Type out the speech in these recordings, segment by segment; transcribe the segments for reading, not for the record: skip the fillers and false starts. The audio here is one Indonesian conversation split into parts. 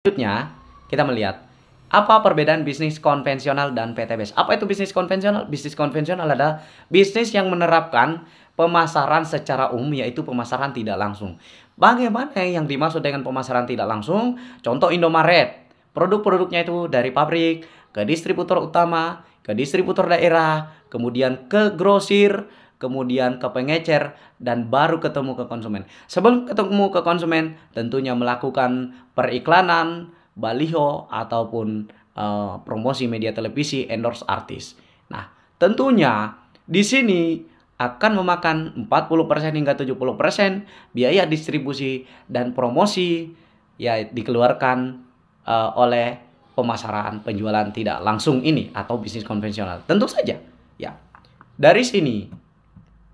Selanjutnya, kita melihat apa perbedaan bisnis konvensional dan PTBS. Apa itu bisnis konvensional? Bisnis konvensional adalah bisnis yang menerapkan pemasaran secara umum, yaitu pemasaran tidak langsung. Bagaimana yang dimaksud dengan pemasaran tidak langsung? Contoh Indomaret. Produk-produknya itu dari pabrik ke distributor utama, ke distributor daerah, kemudian ke grosir, kemudian ke pengecer, dan baru ketemu ke konsumen. Sebelum ketemu ke konsumen, tentunya melakukan periklanan, baliho, ataupun promosi media televisi, endorse artis. Nah, tentunya di sini akan memakan 40% hingga 70% biaya distribusi dan promosi ya dikeluarkan oleh pemasaran penjualan tidak langsung ini atau bisnis konvensional. Tentu saja ya. Dari sini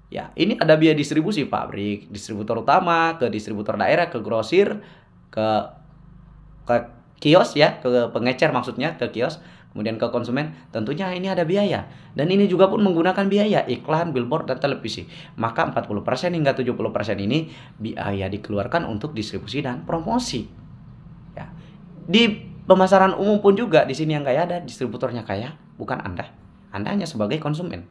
ya, ini ada biaya distribusi pabrik, distributor utama, ke distributor daerah, ke grosir, ke kios ya, ke pengecer maksudnya, ke kios, kemudian ke konsumen. Tentunya ini ada biaya. Dan ini juga pun menggunakan biaya iklan, billboard, dan televisi. Maka 40% hingga 70% ini biaya dikeluarkan untuk distribusi dan promosi. Ya. Di pemasaran umum pun juga di sini yang kaya ada distributornya kaya, bukan Anda. Anda hanya sebagai konsumen.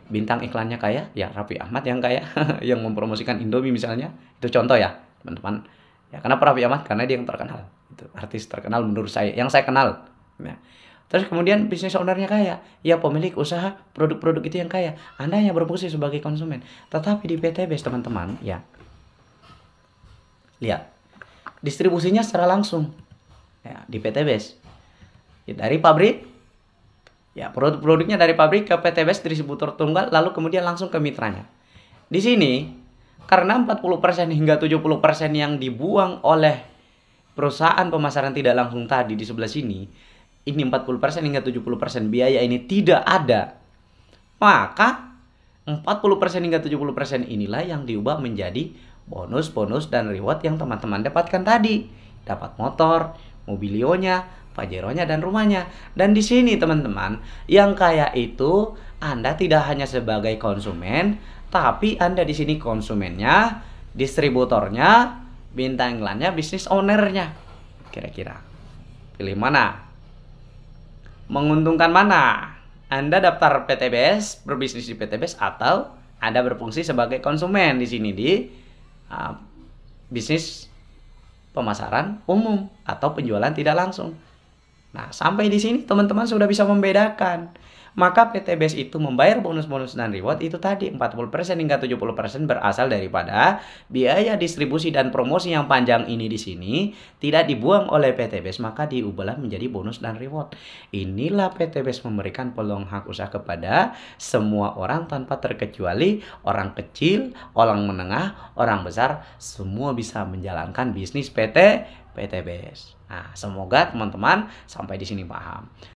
Bintang iklannya kaya, ya Raffi Ahmad yang kaya, yang mempromosikan Indomie misalnya. Itu contoh ya, teman-teman. Ya, kenapa Raffi Ahmad? Karena dia yang terkenal. Itu artis terkenal menurut saya, yang saya kenal. Ya. Terus kemudian bisnis ownernya kaya, ya pemilik usaha produk-produk itu yang kaya. Anda hanya berfungsi sebagai konsumen. Tetapi di PTBS teman-teman, ya. Lihat, distribusinya secara langsung. Ya, di PTBS. Ya, dari pabrik. Ya, produk-produknya dari pabrik ke PTBS distributor tunggal, lalu kemudian langsung ke mitranya. Di sini, karena 40% hingga 70% yang dibuang oleh perusahaan pemasaran tidak langsung tadi di sebelah sini, ini 40% hingga 70% biaya ini tidak ada. Maka 40% hingga 70% inilah yang diubah menjadi bonus-bonus dan reward yang teman-teman dapatkan tadi. Dapat motor, mobilionya, pajeronya, dan rumahnya. Dan di sini teman-teman, yang kaya itu Anda tidak hanya sebagai konsumen, tapi Anda di sini konsumennya, distributornya, bintang iklannya, bisnis ownernya. Kira-kira pilih mana? Menguntungkan mana? Anda daftar PTBS, berbisnis di PTBS, atau Anda berfungsi sebagai konsumen di sini di bisnis pemasaran umum atau penjualan tidak langsung. Nah, sampai di sini teman-teman sudah bisa membedakan. Maka PTBS itu membayar bonus-bonus dan reward itu tadi 40% hingga 70% berasal daripada biaya distribusi dan promosi yang panjang ini di sini tidak dibuang oleh PTBS, maka diubahlah menjadi bonus dan reward. Inilah PTBS memberikan peluang hak usaha kepada semua orang tanpa terkecuali orang kecil, orang menengah, orang besar, semua bisa menjalankan bisnis PTBS. Nah, semoga teman-teman sampai di sini paham.